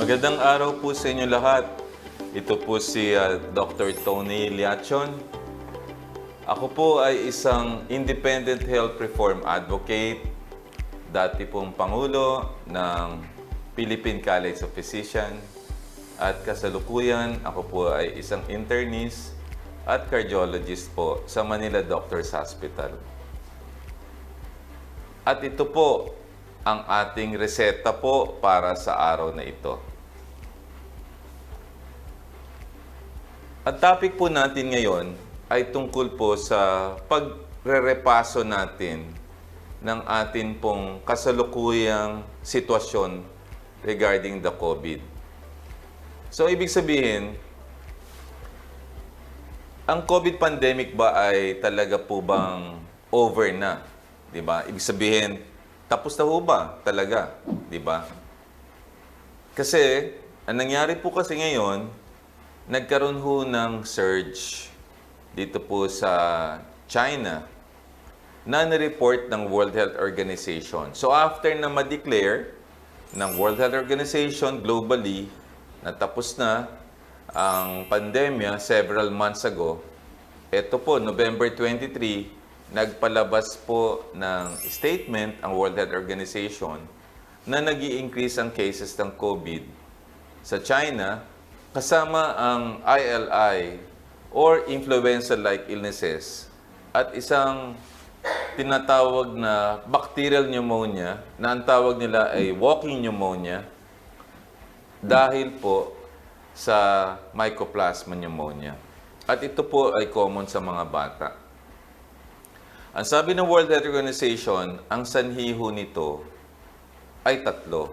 Magandang araw po sa inyo lahat. Ito po si Dr. Tony Liachon. Ako po ay isang independent health reform advocate, dati pong Pangulo ng Philippine College of Physicians, at kasalukuyan ako po ay isang internist at cardiologist po sa Manila Doctors Hospital. At ito po ang ating reseta po para sa araw na ito. Ang topic po natin ngayon ay tungkol po sa pagre-repaso natin ng atin pong kasalukuyang sitwasyon regarding the COVID. So, ibig sabihin, ang COVID pandemic ba ay talaga po bang over na? Diba? Ibig sabihin, tapos na ho ba talaga? Diba? Kasi, ang nangyari po kasi ngayon, nagkaroon ho ng surge dito po sa China na nireport ng World Health Organization. So after na ma-declare ng World Health Organization globally na tapos na ang pandemya several months ago, ito po, November 23, nagpalabas po ng statement ang World Health Organization na nag-i-increase ang cases ng COVID sa China kasama ang ILI or influenza-like illnesses at isang tinatawag na bacterial pneumonia na ang tawag nila ay walking pneumonia dahil po sa Mycoplasma pneumonia. At ito po ay common sa mga bata. Ang sabi ng World Health Organization, ang sanhiho nito ay tatlo.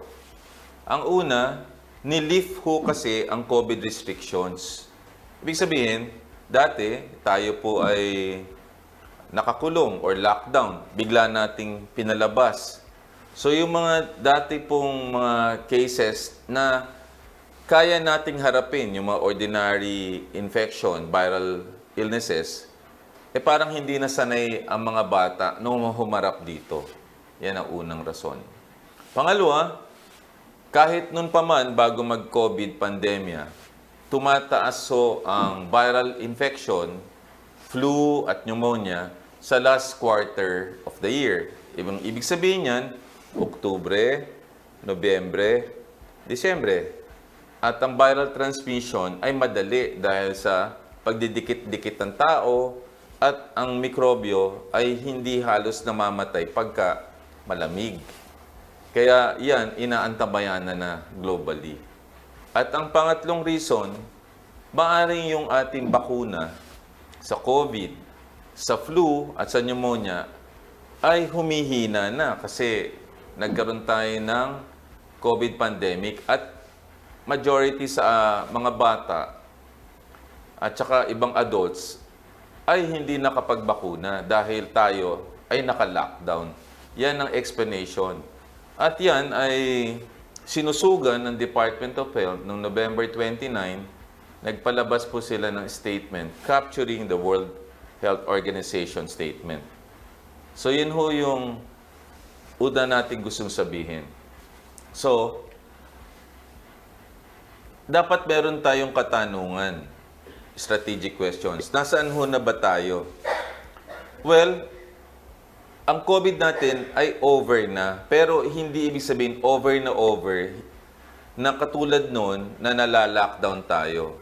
Ang una, nilift ho kasi ang COVID restrictions. Ibig sabihin, dati tayo po ay nakakulong or lockdown, bigla nating pinalabas. So yung mga dati pong mga cases na kaya nating harapin, yung mga ordinary infection, viral illnesses, parang hindi na sanay ang mga bata nung humarap dito. Yan ang unang rason. Pangalawa, kahit nun pa man bago mag-COVID pandemya, tumataas so ang viral infection, flu at pneumonia sa last quarter of the year. Ibig sabihin yan, Oktubre, Nobyembre, Disyembre. At ang viral transmission ay madali dahil sa pagdidikit-dikit ng tao at ang mikrobyo ay hindi halos namamatay pagka malamig. Kaya yan, inaantabayan na globally. At ang pangatlong reason, maaaring yung ating bakuna sa COVID, sa flu at sa pneumonia ay humihina na kasi nagkaroon tayo ng COVID pandemic at majority sa mga bata at saka ibang adults ay hindi nakapagbakuna dahil tayo ay naka-lockdown. Yan ang explanation. At yan ay sinusugan ng Department of Health noong November 29, nagpalabas po sila ng statement capturing the World Health Organization statement. So yun ho yung una natin gustong sabihin. So, dapat meron tayong katanungan, strategic questions. Nasaan ho na ba tayo? Well, ang COVID natin ay over na, pero hindi ibig sabihin over na katulad noon na nala-lockdown tayo.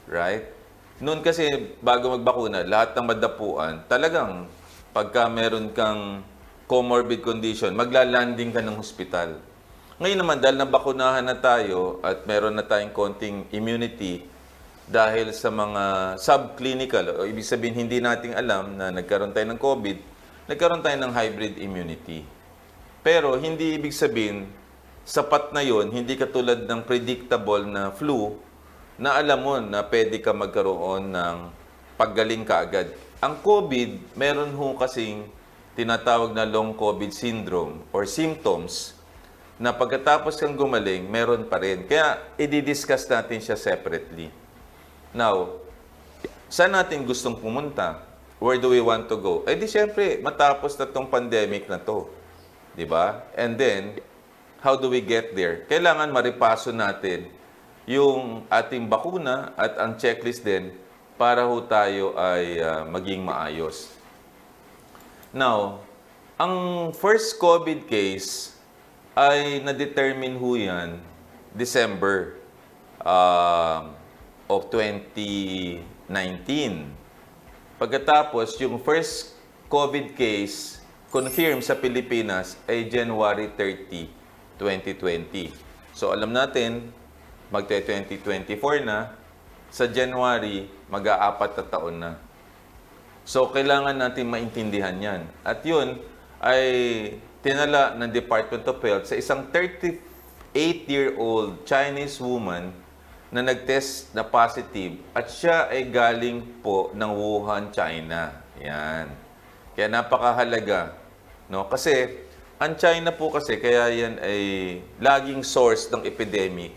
Right? Noon kasi bago magbakuna, lahat ng madapuan, talagang pagka meron kang comorbid condition, maglalanding ka ng hospital. Ngayon naman, dahil nabakunahan na tayo at meron na tayong konting immunity dahil sa mga subclinical, o ibig sabihin hindi nating alam na nagkaroon tayo ng COVID, nagkaroon tayo ng hybrid immunity. Pero hindi ibig sabihin, sapat na yon, hindi katulad ng predictable na flu, na alam mo na pwede ka magkaroon ng paggaling kaagad. Ang COVID, meron ho kasing tinatawag na long COVID syndrome or symptoms na pagkatapos kang gumaling, meron pa rin. Kaya, i-discuss natin siya separately. Now, saan natin gustong pumunta? Where do we want to go? Eh di syempre, matapos na tong pandemic na to. Di ba? And then, how do we get there? Kailangan maripaso natin yung ating bakuna at ang checklist din para ho tayo ay maging maayos. Now, ang first COVID case ay na-determine ho yan December of 2019. Pagkatapos, yung first COVID case confirmed sa Pilipinas ay January 30, 2020. So alam natin, magte-2024 na, sa January, mag-aapat na taon na. So kailangan natin maintindihan yan. At yun ay tinala ng Department of Health sa isang 38-year-old Chinese woman na nag-test na positive at siya ay galing po ng Wuhan, China. Yan. Kaya napakahalaga, no? Kasi ang China po kasi kaya yan ay laging source ng epidemic.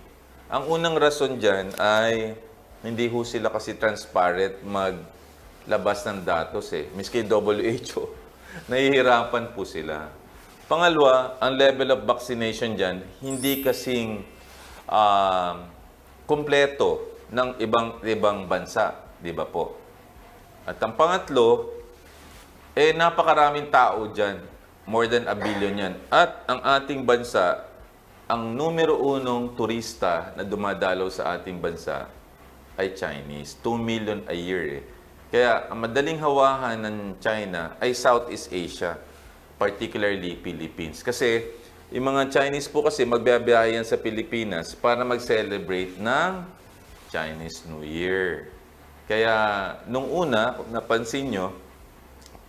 Ang unang rason diyan ay hindi ho sila kasi transparent maglabas ng datos eh. Miski WHO, nahihirapan po sila. Pangalawa, ang level of vaccination diyan hindi kasing kumpleto ng ibang bansa, di ba po? At ang pangatlo, napakaraming tao dyan. More than 1 billion yan. At ang ating bansa, ang numero unong turista na dumadalaw sa ating bansa ay Chinese. 2 million a year eh. Kaya ang madaling hawahan ng China ay Southeast Asia, particularly Philippines. Kasi yung mga Chinese po kasi magbiyabiyahe yan sa Pilipinas para mag-celebrate ng Chinese New Year. Kaya nung una, kung napansin nyo,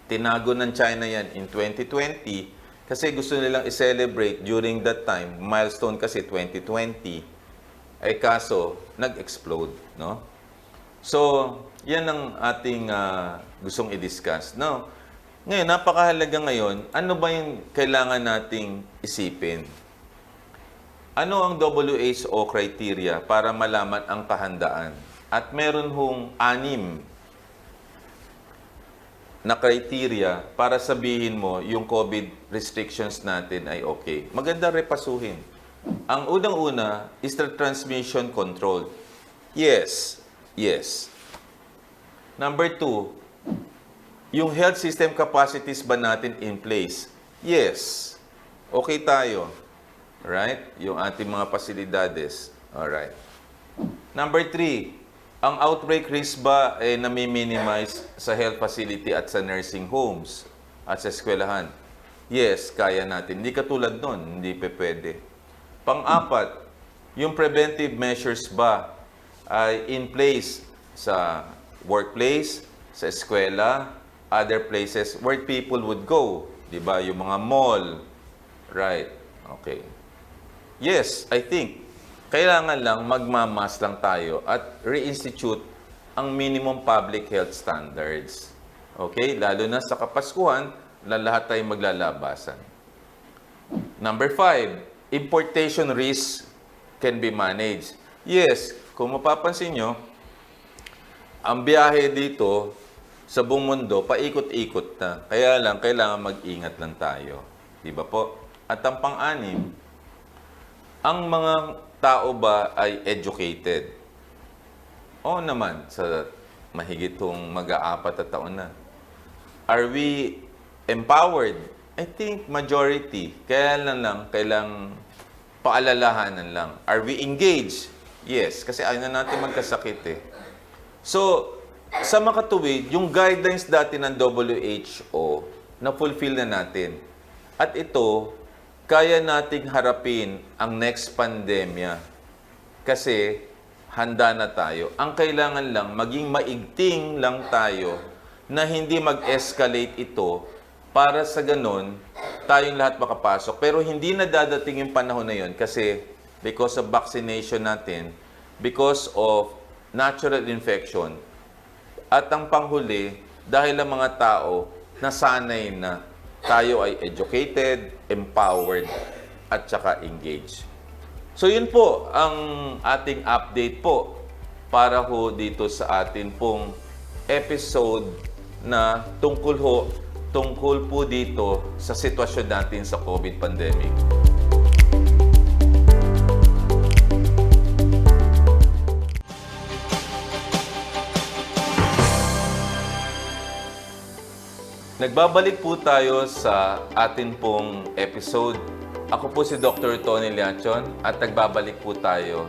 tinago ng China yan in 2020 kasi gusto nilang i-celebrate during that time. Milestone kasi 2020. Ay kaso, nag-explode. No? So, yan ang ating gustong i-discuss. No? Ngayon, napakahalaga ngayon, ano ba yung kailangan nating isipin? Ano ang WHO criteria para malaman ang kahandaan? At meron hong 6 na criteria para sabihin mo yung COVID restrictions natin ay okay. Maganda repasuhin. Ang unang-una is the transmission control. Yes. Yes. Number 2, yung health system capacities ba natin in place? Yes. Okay tayo. Right? Yung ating mga pasilidades. Alright. Number 3, ang outbreak risk ba ay nami-minimize sa health facility at sa nursing homes at sa eskwelahan? Yes, kaya natin. Hindi katulad nun. Hindi pwede. Pang-4, yung preventive measures ba ay in place sa workplace, sa eskwela, other places where people would go. Diba? Yung mga mall. Right. Okay. Yes, I think. Kailangan lang magmamas lang tayo at reinstitute ang minimum public health standards. Okay? Lalo na sa Kapaskuhan, na lahat tayo maglalabasan. Number 5, importation risk can be managed. Yes, kung mapapansin nyo, ang biyahe dito sa buong mundo, paikot-ikot na. Kaya lang, kailangan mag-ingat lang tayo. Di ba po? At ang pang-6, ang mga tao ba ay educated? Oo naman, sa mahigit itong mag-4 na taon na. Are we empowered? I think majority. Kaya lang, kailang paalalahanan lang. Are we engaged? Yes, kasi ayaw na natin magkasakit eh. So, sa makatuwid, yung guidelines dati ng WHO, na-fulfill na natin. At ito, kaya nating harapin ang next pandemya. Kasi, handa na tayo. Ang kailangan lang, maging maigting lang tayo na hindi mag-escalate ito para sa ganun, tayong lahat makapasok. Pero hindi na dadating yung panahon na yun kasi because of vaccination natin, because of natural infection, at ang panghuli, dahil ang mga tao nasanay na tayo ay educated, empowered, at saka engaged. So yun po ang ating update po para ho dito sa atin pong episode na tungkol po dito sa sitwasyon natin sa COVID pandemic. Nagbabalik po tayo sa atin pong episode. Ako po si Dr. Tony Liachon at nagbabalik po tayo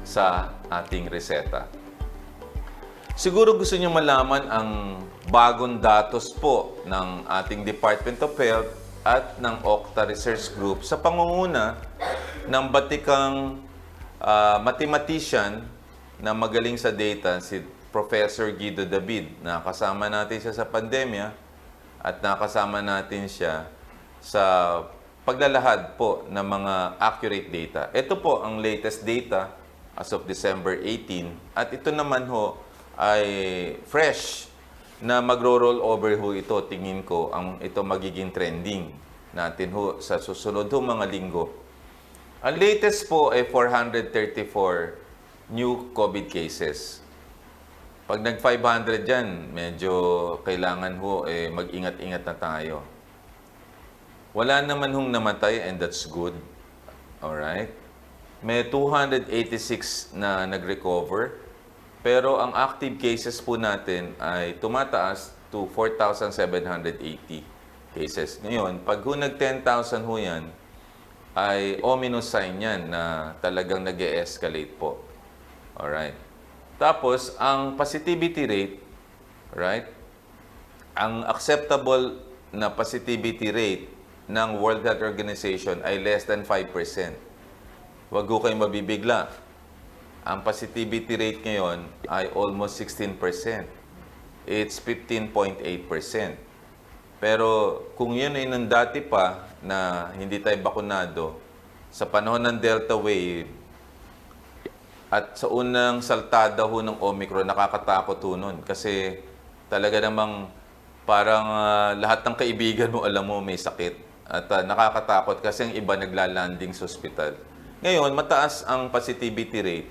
sa ating reseta. Siguro gusto niyo malaman ang bagong datos po ng ating Department of Health at ng Octa Research Group sa pangunguna ng batikang mathematician na magaling sa data, si Professor Guido David, na kasama natin siya sa pandemya at nakasama natin siya sa paglalahad po ng mga accurate data. Ito po ang latest data as of December 18 at ito naman ho ay fresh na magro-roll over ho ito. Tingin ko ito magiging trending natin ho sa susunod ho mga linggo. Ang latest po ay 434 new COVID cases. Pag nag-500 dyan, medyo kailangan ho mag-ingat-ingat na tayo. Wala naman hong namatay and that's good. Alright? May 286 na nag-recover. Pero ang active cases po natin ay tumataas to 4,780 cases. Ngayon, pag ho nag-10,000 ho yan, ay ominous sign yan na talagang nag-e-escalate po. Alright? Tapos, ang positivity rate, right? Ang acceptable na positivity rate ng World Health Organization ay less than 5%. Huwag ko kayong mabibigla. Ang positivity rate ngayon ay almost 16%. It's 15.8%. Pero kung yun ay nang dati pa na hindi tayo bakunado, sa panahon ng Delta wave, at sa unang saltada ho ng Omicron, nakakatakot ho nun. Kasi talaga namang parang lahat ng kaibigan mo, alam mo, may sakit. At nakakatakot kasi ang iba naglalanding sa ospital. Ngayon, mataas ang positivity rate.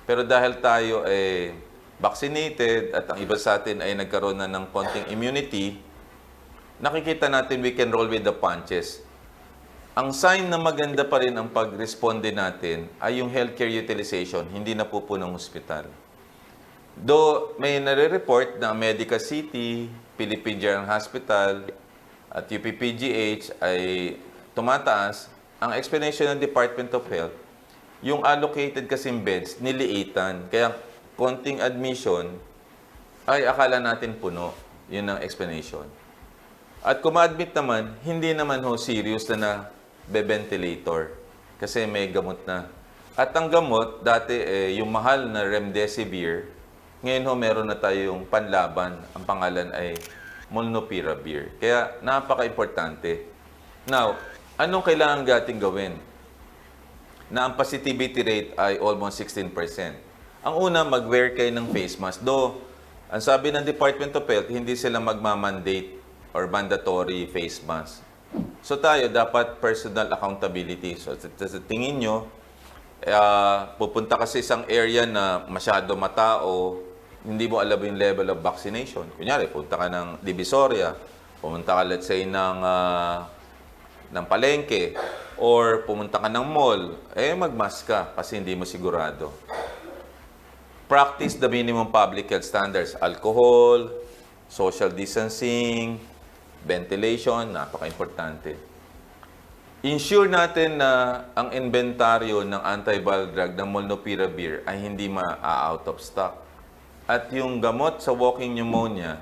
Pero dahil tayo ay vaccinated at ang iba sa atin ay nagkaroon na ng konting immunity, nakikita natin we can roll with the punches. Ang sign na maganda pa rin ang pag-responde natin ay yung healthcare utilization, hindi na po ng hospital. Though may nare-report na Medica City, Philippine General Hospital, at UPPGH ay tumataas, ang explanation ng Department of Health, yung allocated kasing beds, niliitan. Kaya konting admission, ay akala natin puno. Yun ang explanation. At kung ma-admit naman, hindi naman ho serious na be-ventilator kasi may gamot na. At ang gamot, dati yung mahal na Remdesivir, ngayon ho meron na tayong panlaban. Ang pangalan ay Molnupiravir. Kaya napaka-importante. Now, anong kailangan nating gawin? Na ang positivity rate ay almost 16%. Ang una, mag-wear kayo ng face mask. Though, ang sabi ng Department of Health, hindi sila magmamandate or mandatory face mask. So tayo, dapat personal accountability. So sa tingin nyo, pupunta ka sa isang area na masyado matao, hindi mo alam yung level of vaccination. Kunyari, pupunta ka ng Divisoria, pumunta ka, let's say, ng palengke, or pumunta ka ng mall, magmask ka kasi hindi mo sigurado. Practice the minimum public health standards. Alcohol, social distancing, ventilation, napaka-importante. Ensure natin na ang inventaryo ng antiviral drug ng Molnupiravir ay hindi ma-out of stock. At yung gamot sa walking pneumonia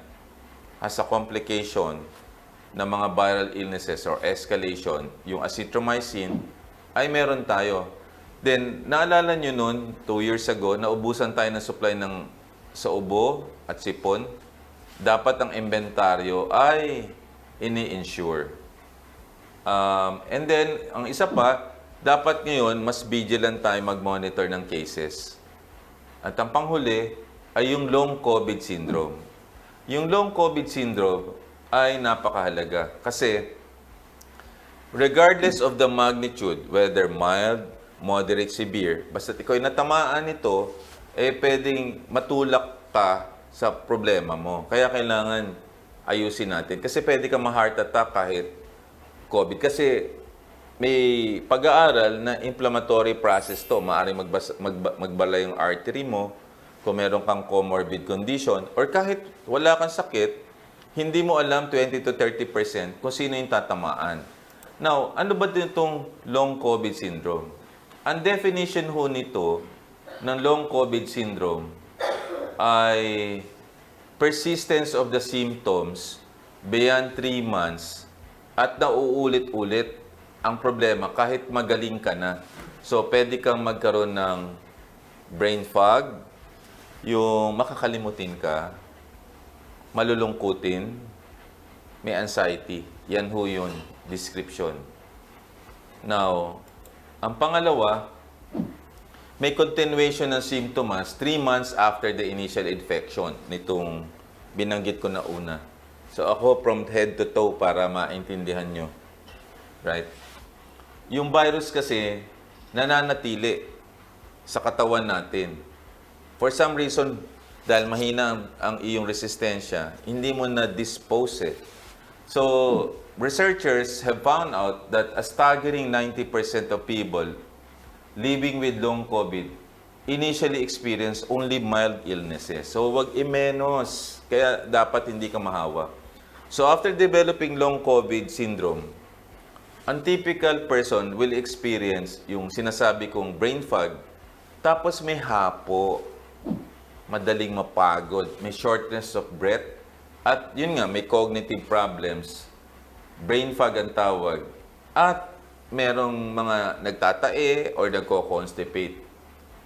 as a complication ng mga viral illnesses or escalation, yung azithromycin, ay meron tayo. Then, naalala nyo nun, 2 years ago, naubusan tayo ng supply sa ubo at sipon. Dapat ang inventaryo ay ini-insure. And then, ang isa pa, dapat ngayon, mas vigilant tayo mag-monitor ng cases. At ang panghuli ay yung long COVID syndrome. Yung long COVID syndrome ay napakahalaga kasi regardless of the magnitude, whether mild, moderate, severe, basta ikaw ay natamaan nito, pwedeng matulak ka sa problema mo. Kaya kailangan ayusin natin. Kasi pwede ka ma-heart attack kahit COVID. Kasi may pag-aaral na inflammatory process to. Maaaring magbala yung artery mo kung meron kang comorbid condition or kahit wala kang sakit, hindi mo alam 20 to 30% kung sino yung tatamaan. Now, ano ba din itong long COVID syndrome? Ang definition ho nito ng long COVID syndrome ay persistence of the symptoms beyond 3 months at nauulit-ulit ang problema kahit magaling ka na. So, pwede kang magkaroon ng brain fog, yung makakalimutin ka, malulungkutin, may anxiety. Yan ho yun, description. Now, ang pangalawa, may continuation ng symptoms 3 months after the initial infection nitong binanggit ko na una. So ako from head to toe para maintindihan nyo. Right? Yung virus kasi nananatili sa katawan natin. For some reason, dahil mahina ang iyong resistensya, hindi mo na-dispose it. So, researchers have found out that a staggering 90% of people living with long COVID initially experience only mild illnesses. So, wag i-menos. Kaya dapat hindi ka mahawa. So, after developing long COVID syndrome, ang typical person will experience yung sinasabi kong brain fog, tapos may hapo, madaling mapagod, may shortness of breath, at yun nga, may cognitive problems, brain fog ang tawag, at merong mga nagtatae or nagko-constipate.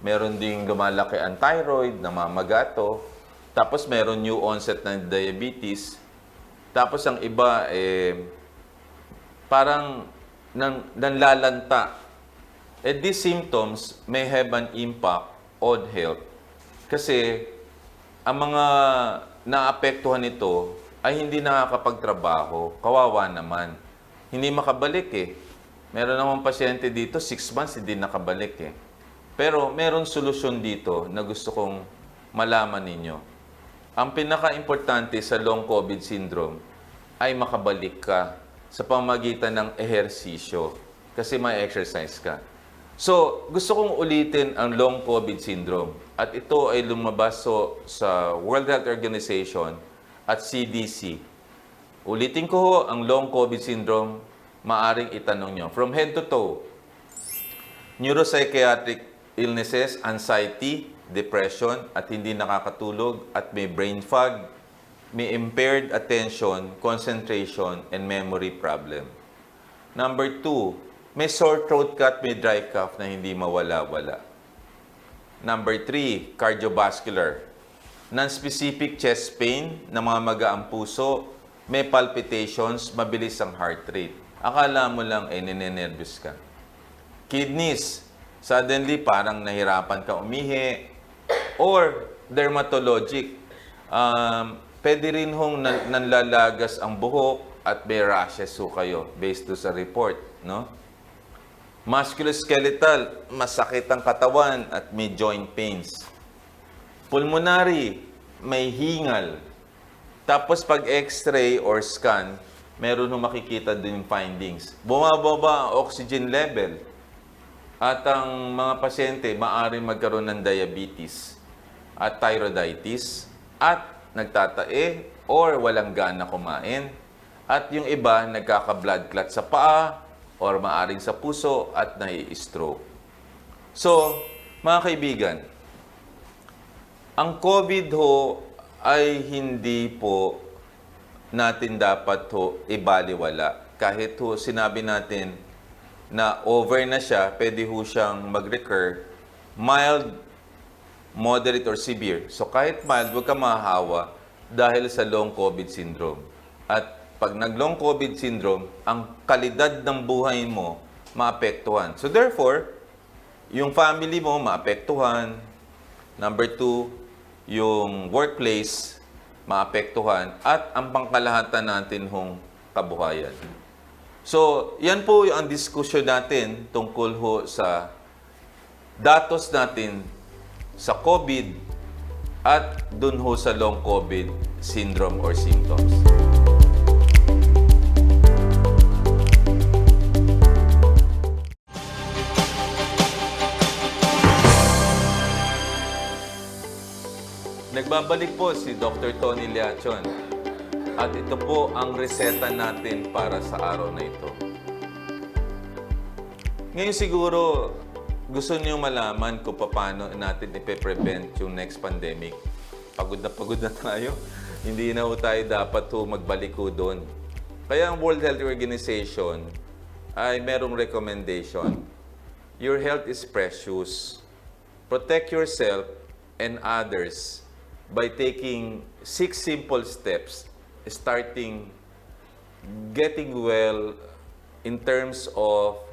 Meron ding lumalaki ang thyroid, namamagato, tapos meron new onset ng diabetes, tapos ang iba, parang nanlalanta. These symptoms may have an impact on health. Kasi ang mga naapektuhan nito ay hindi nakakapagtrabaho. Kawawa naman. Hindi makabalik eh. Meron namang pasyente dito, 6 months hindi nakabalik eh. Pero meron solusyon dito na gusto kong malaman ninyo. Ang pinaka-importante sa long COVID syndrome ay makabalik ka sa pamamagitan ng ehersisyo kasi may exercise ka. So, gusto kong ulitin ang long COVID syndrome at ito ay lumabas sa World Health Organization at CDC. Ulitin ko ho, ang long COVID syndrome, maaring itanong nyo. From head to toe, neuropsychiatric illnesses, anxiety, depression, at hindi nakakatulog, at may brain fog, may impaired attention, concentration, and memory problem. Number 2, may sore throat cut, may dry cough na hindi mawala-wala. Number 3, cardiovascular. Non-specific chest pain, namamaga ang puso, may palpitations, mabilis ang heart rate. Akala mo lang ninenervous ka. Kidneys, suddenly parang nahirapan ka umihi. Or dermatologic, pwede rin hong nanlalagas ang buhok at may rashes ho kayo based to sa report, no? Musculoskeletal, masakit ang katawan at may joint pains. Pulmonary, may hingal. Tapos pag x-ray or scan, meron hong makikita din yung findings. Bumababa ang oxygen level. At ang mga pasyente maaaring magkaroon ng diabetes at thyroiditis at nagtatae or walang gana kumain. At yung iba nagkaka-blood clot sa paa or maaaring sa puso at nai-stroke. So, mga kaibigan, ang COVID ho ay hindi po natin dapat ho ibaliwala. Kahit ho sinabi natin na over na siya, pwede ho siyang mag-recur, mild, moderate, or severe. So kahit mild, huwag ka mahahawa dahil sa long COVID syndrome. At pag nag-long COVID syndrome, ang kalidad ng buhay mo maapektuhan. So therefore, yung family mo maapektuhan. Number 2, yung workplace maapektuhan. At ang pangkalahatan natin hong kabuhayan. So, yan po ang diskusyon natin tungkol ho sa datos natin sa COVID at dun ho sa long COVID syndrome or symptoms. Nagbabalik po si Dr. Tony Liachon. At ito po ang reseta natin para sa araw na ito. Ngayon siguro, gusto niyo malaman kung paano natin ipe-prevent yung next pandemic. Pagod na tayo. Hindi na ho tayo dapat magbalik ho doon. Kaya ang World Health Organization ay merong recommendation. Your health is precious. Protect yourself and others by taking 6 simple steps, starting getting well in terms of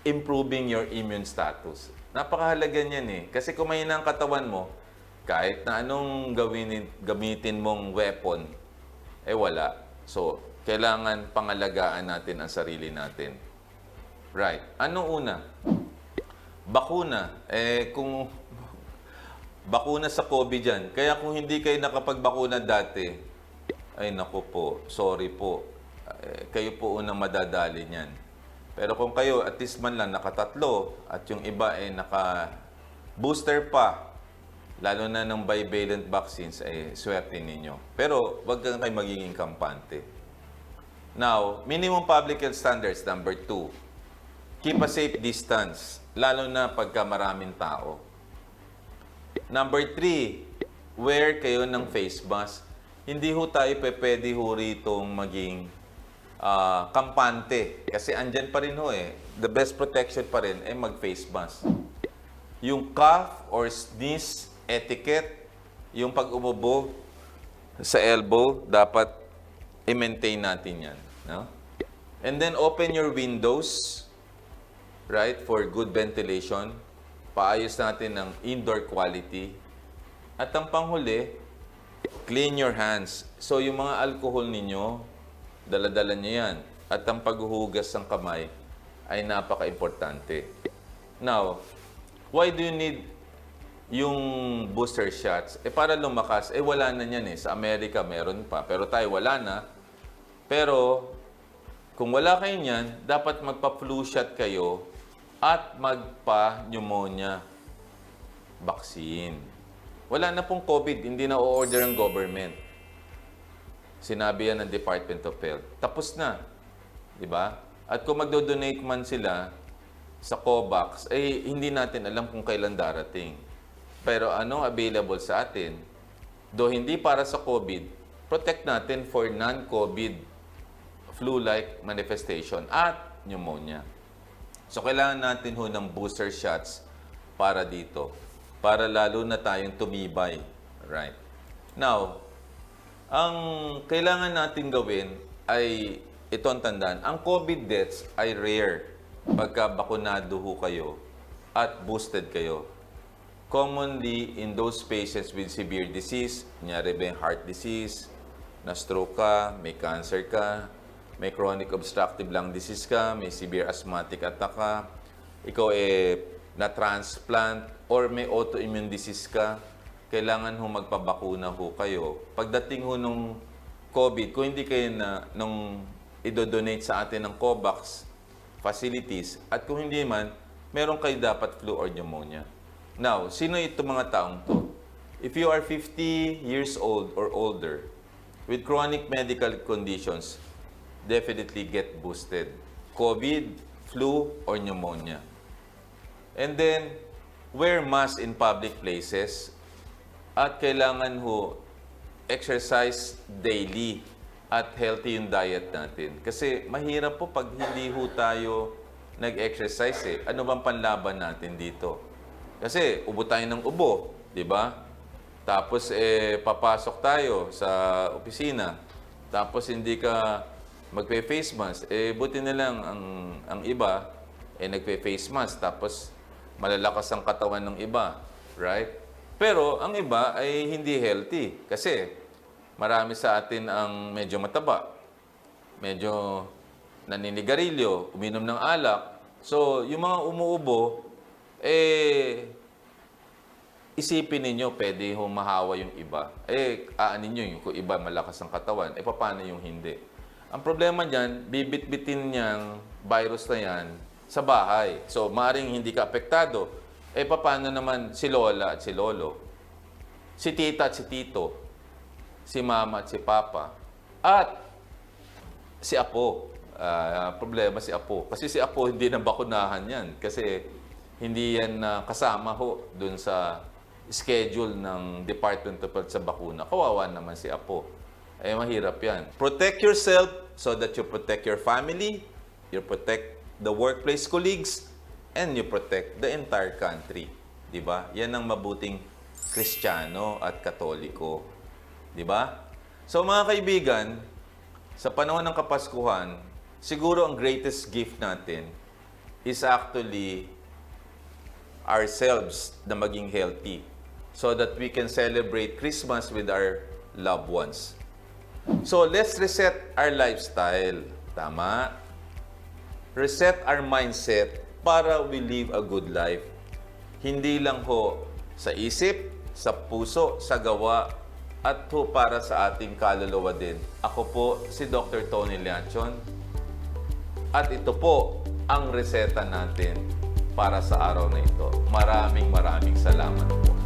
improving your immune status. Napakahalaga niyan eh. Kasi kung mahina ang katawan mo, kahit na anong gamitin mong weapon, wala. So, kailangan pangalagaan natin ang sarili natin. Right. Anong una? Bakuna. Kung bakuna sa COVID yan. Kaya kung hindi kayo nakapagbakuna dati, ay naku po, sorry po. Kayo po unang madadali niyan. Pero kung kayo at least man lang nakatatlo at yung iba ay naka-booster pa, lalo na ng bivalent vaccines, swerte ninyo. Pero wag kang kayo magiging kampante. Now, minimum public health standards, number 2. Keep a safe distance, lalo na pagka maraming tao. Number 3, wear kayo ng face mask. Hindi ho tayo pwede ho ritong maging kampante. Kasi andyan pa rin ho eh. The best protection pa rin ay mag-face mask. Yung cough or sneeze etiquette, yung pag-umubo sa elbow, dapat i-maintain natin yan. No? And then open your windows, right, for good ventilation. Paayos natin ng indoor quality. At ang panghuli, clean your hands. So yung mga alcohol ninyo, dala-dala nyo yan. At ang paghuhugas ng kamay ay napaka-importante. Now, why do you need yung booster shots? Para lumakas, wala na yan eh. Sa Amerika meron pa, pero tayo wala na. Pero, kung wala kayo niyan, dapat magpa-flu shot kayo at magpa-pneumonia vaccine. Wala na pong COVID, hindi na o-order ng government. Sinabi yan ng Department of Health. Tapos na. Di ba? At kung magdo-donate man sila sa COVAX, hindi natin alam kung kailan darating. Pero anong available sa atin, though hindi para sa COVID, protect natin for non-COVID flu-like manifestation at pneumonia. So, kailangan natin ho ng booster shots para dito. Para lalo na tayong tumibay. Right? Now, ang kailangan natin gawin ay ito ang tandaan. Ang COVID deaths ay rare pagka bakunado ho kayo at boosted kayo. Commonly in those patients with severe disease, kunyari ba yung heart disease, na-stroke ka, may cancer ka, may chronic obstructive lung disease ka, may severe asthmatic attack ka, ikaw na-transplant, or may autoimmune disease ka, kailangan ho magpabakuna ho kayo. Pagdating ho nung COVID, kung hindi kayo nung idodonate sa atin ng COVAX facilities, at kung hindi man, meron kayo dapat flu or pneumonia. Now, sino itong mga taong to? If you are 50 years old or older with chronic medical conditions, definitely get boosted. COVID, flu, or pneumonia. And then, wear mask in public places at kailangan ho exercise daily at healthy yung diet natin. Kasi mahirap po pag hindi ho tayo nag-exercise eh. Ano bang panlaban natin dito? Kasi ubo tayo ng ubo, di ba? Tapos papasok tayo sa opisina. Tapos hindi ka magpe-face mask. Buti na lang ang iba nagpe-face mask. Tapos malalakas ang katawan ng iba, right? Pero ang iba ay hindi healthy kasi marami sa atin ang medyo mataba, medyo naninigarilyo, uminom ng alak. So, yung mga umuubo, isipin ninyo, pwede humahawa yung iba. Aanin nyo yung kung iba malakas ang katawan, paano yung hindi? Ang problema dyan, bibit-bitin niyang virus na yan sa bahay. So, maaaring hindi ka apektado. Paano naman si lola at si lolo? Si tita at si tito? si mama at si papa. At si apo. Problema si apo. Kasi si apo hindi na bakunahan yan. Kasi hindi yan kasama ho dun sa schedule ng Department of Health sa bakuna. Kawawa naman si apo. Mahirap yan. Protect yourself so that you protect your family, you protect the workplace colleagues, and you protect the entire country. Diba? Yan ang mabuting Kristiyano at Katoliko. Diba? So mga kaibigan, sa panahon ng Kapaskuhan, siguro ang greatest gift natin is actually ourselves na maging healthy so that we can celebrate Christmas with our loved ones. So let's reset our lifestyle. Tama? Reset our mindset para we live a good life. Hindi lang ho sa isip, sa puso, sa gawa, at ho para sa ating kaluluwa din. Ako po si Dr. Tony Leachon. At ito po ang reseta natin para sa araw na ito. Maraming salamat po.